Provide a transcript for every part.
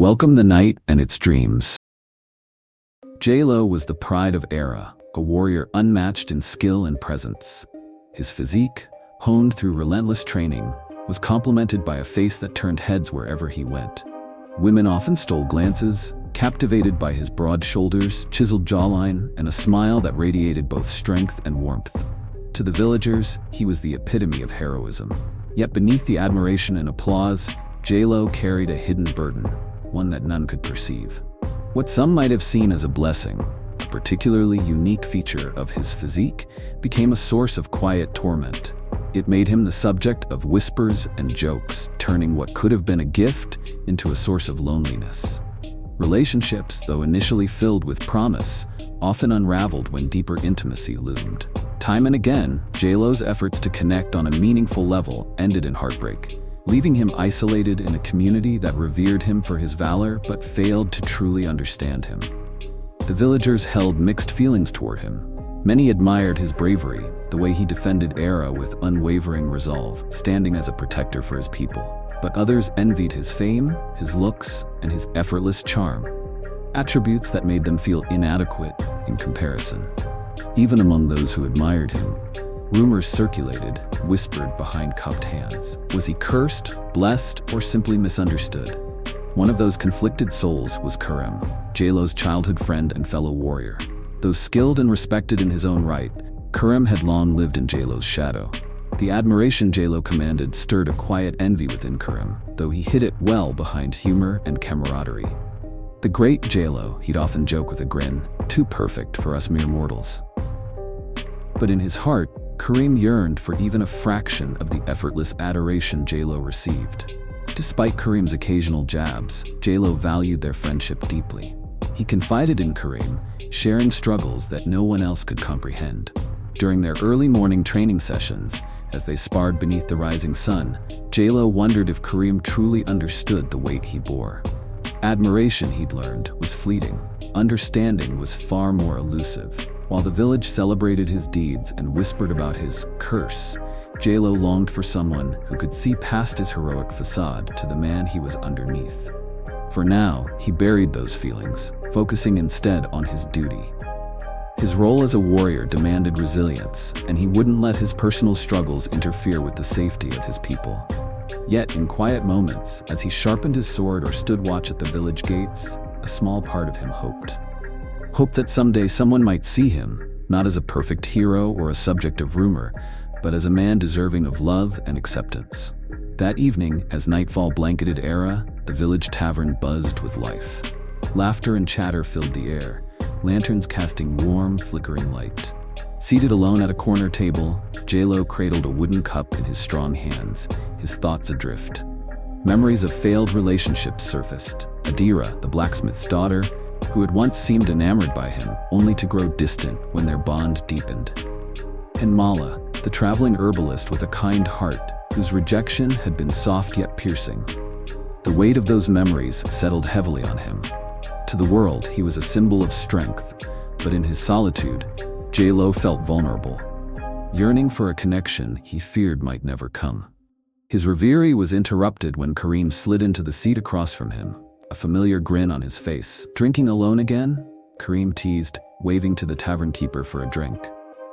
Welcome the night and its dreams. J-Lo was the pride of Alera, a warrior unmatched in skill and presence. His physique, honed through relentless training, was complemented by a face that turned heads wherever he went. Women often stole glances, captivated by his broad shoulders, chiseled jawline, and a smile that radiated both strength and warmth. To the villagers, he was the epitome of heroism. Yet beneath the admiration and applause, J-Lo carried a hidden burden, one that none could perceive. What some might have seen as a blessing, a particularly unique feature of his physique, became a source of quiet torment. It made him the subject of whispers and jokes, turning what could have been a gift into a source of loneliness. Relationships, though initially filled with promise, often unraveled when deeper intimacy loomed. Time and again, J-Lo's efforts to connect on a meaningful level ended in heartbreak, leaving him isolated in a community that revered him for his valor but failed to truly understand him. The villagers held mixed feelings toward him. Many admired his bravery, the way he defended Alera with unwavering resolve, standing as a protector for his people. But others envied his fame, his looks, and his effortless charm, attributes that made them feel inadequate in comparison. Even among those who admired him, rumors circulated, whispered behind cupped hands. Was he cursed, blessed, or simply misunderstood? One of those conflicted souls was Karim, J-Lo's childhood friend and fellow warrior. Though skilled and respected in his own right, Karim had long lived in J-Lo's shadow. The admiration J-Lo commanded stirred a quiet envy within Karim, though he hid it well behind humor and camaraderie. The great J-Lo, he'd often joke with a grin, too perfect for us mere mortals. But in his heart, Karim yearned for even a fraction of the effortless adoration J-Lo received. Despite Karim's occasional jabs, J-Lo valued their friendship deeply. He confided in Karim, sharing struggles that no one else could comprehend. During their early morning training sessions, as they sparred beneath the rising sun, J-Lo wondered if Karim truly understood the weight he bore. Admiration, he'd learned, was fleeting. Understanding was far more elusive. While the village celebrated his deeds and whispered about his curse, J-Lo longed for someone who could see past his heroic facade to the man he was underneath. For now, he buried those feelings, focusing instead on his duty. His role as a warrior demanded resilience, and he wouldn't let his personal struggles interfere with the safety of his people. Yet, in quiet moments, as he sharpened his sword or stood watch at the village gates, a small part of him hoped. Hoped that someday someone might see him, not as a perfect hero or a subject of rumor, but as a man deserving of love and acceptance. That evening, as nightfall blanketed Alera, the village tavern buzzed with life. Laughter and chatter filled the air, lanterns casting warm, flickering light. Seated alone at a corner table, J-Lo cradled a wooden cup in his strong hands, his thoughts adrift. Memories of failed relationships surfaced. Alera, the blacksmith's daughter, who had once seemed enamored by him, only to grow distant when their bond deepened. And Mala, the traveling herbalist with a kind heart, whose rejection had been soft yet piercing. The weight of those memories settled heavily on him. To the world, he was a symbol of strength, but in his solitude, J-Lo felt vulnerable, yearning for a connection he feared might never come. His reverie was interrupted when Karim slid into the seat across from him, a familiar grin on his face. "Drinking alone again?" Karim teased, waving to the tavern keeper for a drink.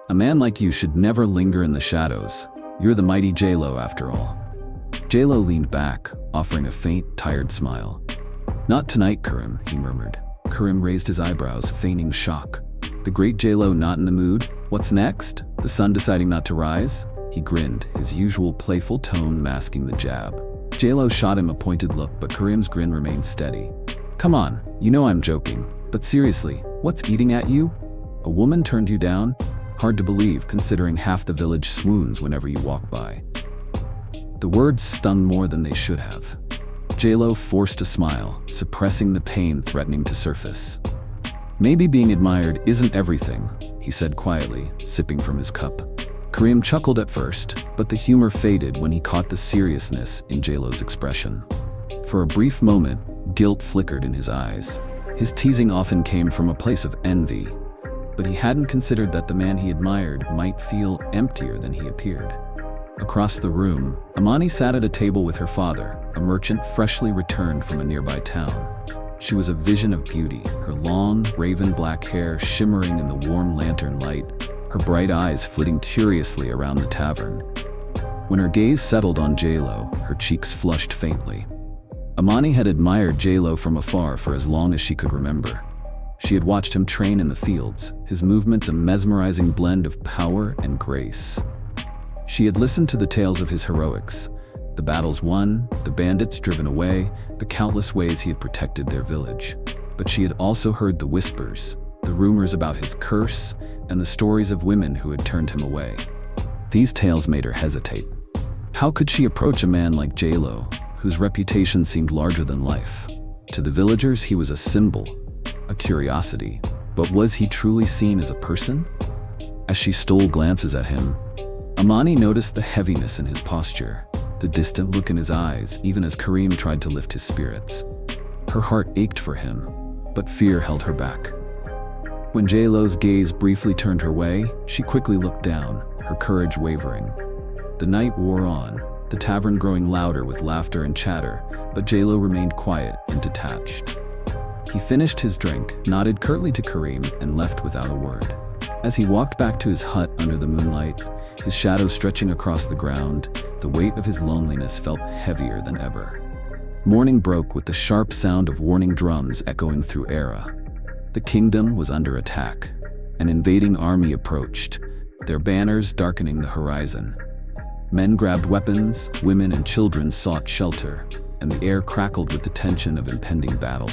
"A man like you should never linger in the shadows. You're the mighty J-Lo after all." J-Lo leaned back, offering a faint, tired smile. "Not tonight, Karim," he murmured. Karim raised his eyebrows, feigning shock. The great J-Lo not in the mood? What's next? The sun deciding not to rise? He grinned, his usual playful tone masking the jab. J-Lo shot him a pointed look, but Karim's grin remained steady. "Come on, you know I'm joking. But seriously, what's eating at you? A woman turned you down? Hard to believe, considering half the village swoons whenever you walk by." The words stung more than they should have. J-Lo forced a smile, suppressing the pain threatening to surface. "Maybe being admired isn't everything," he said quietly, sipping from his cup. Karim chuckled at first, but the humor faded when he caught the seriousness in J-Lo's expression. For a brief moment, guilt flickered in his eyes. His teasing often came from a place of envy, but he hadn't considered that the man he admired might feel emptier than he appeared. Across the room, Amani sat at a table with her father, a merchant freshly returned from a nearby town. She was a vision of beauty, her long, raven black hair shimmering in the warm lantern light, her bright eyes flitting curiously around the tavern. When her gaze settled on J-Lo, her cheeks flushed faintly. Amani had admired J-Lo from afar for as long as she could remember. She had watched him train in the fields, his movements a mesmerizing blend of power and grace. She had listened to the tales of his heroics, the battles won, the bandits driven away, the countless ways he had protected their village. But she had also heard the whispers, the rumors about his curse, and the stories of women who had turned him away. These tales made her hesitate. How could she approach a man like J-Lo, whose reputation seemed larger than life? To the villagers, he was a symbol, a curiosity. But was he truly seen as a person? As she stole glances at him, Amani noticed the heaviness in his posture, the distant look in his eyes, even as Karim tried to lift his spirits. Her heart ached for him, but fear held her back. When J-Lo's gaze briefly turned her way, she quickly looked down, her courage wavering. The night wore on, the tavern growing louder with laughter and chatter, but J-Lo remained quiet and detached. He finished his drink, nodded curtly to Karim, and left without a word. As he walked back to his hut under the moonlight, his shadow stretching across the ground, the weight of his loneliness felt heavier than ever. Morning broke with the sharp sound of warning drums echoing through Alera. The kingdom was under attack. An invading army approached, their banners darkening the horizon. Men grabbed weapons, women and children sought shelter, and the air crackled with the tension of impending battle.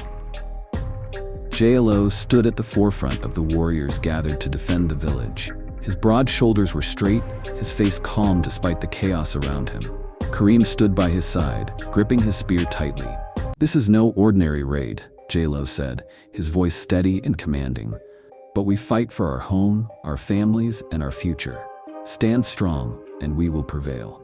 J-Lo stood at the forefront of the warriors gathered to defend the village. His broad shoulders were straight, his face calm despite the chaos around him. Karim stood by his side, gripping his spear tightly. "This is no ordinary raid," J-Lo said, his voice steady and commanding. "But we fight for our home, our families, and our future. Stand strong, and we will prevail."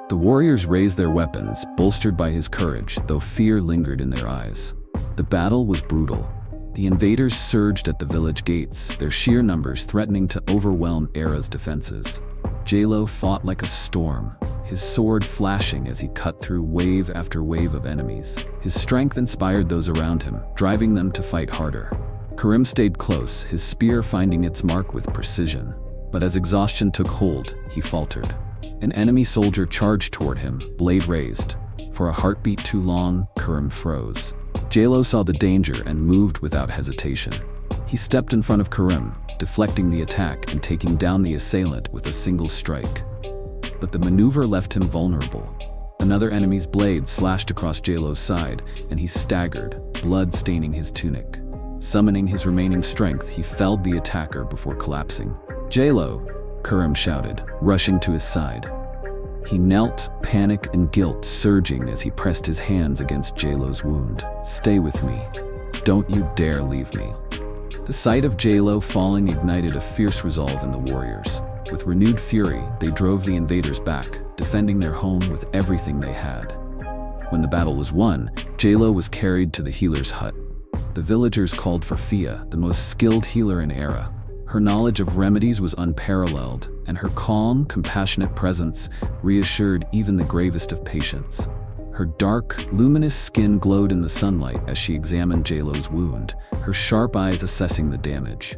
The warriors raised their weapons, bolstered by his courage, though fear lingered in their eyes. The battle was brutal. The invaders surged at the village gates, their sheer numbers threatening to overwhelm Alera's defenses. J-Lo fought like a storm, his sword flashing as he cut through wave after wave of enemies. His strength inspired those around him, driving them to fight harder. Karim stayed close, his spear finding its mark with precision. But as exhaustion took hold, he faltered. An enemy soldier charged toward him, blade raised. For a heartbeat too long, Karim froze. J-Lo saw the danger and moved without hesitation. He stepped in front of Karim, deflecting the attack and taking down the assailant with a single strike. But the maneuver left him vulnerable. Another enemy's blade slashed across J-Lo's side, and he staggered, blood staining his tunic. Summoning his remaining strength, he felled the attacker before collapsing. "J-Lo!" Karim shouted, rushing to his side. He knelt, panic and guilt surging as he pressed his hands against J-Lo's wound. "Stay with me. Don't you dare leave me." The sight of J-Lo falling ignited a fierce resolve in the warriors. With renewed fury, they drove the invaders back, defending their home with everything they had. When the battle was won, J-Lo was carried to the healer's hut. The villagers called for Fia, the most skilled healer in Alera. Her knowledge of remedies was unparalleled, and her calm, compassionate presence reassured even the gravest of patients. Her dark, luminous skin glowed in the sunlight as she examined J-Lo's wound, her sharp eyes assessing the damage.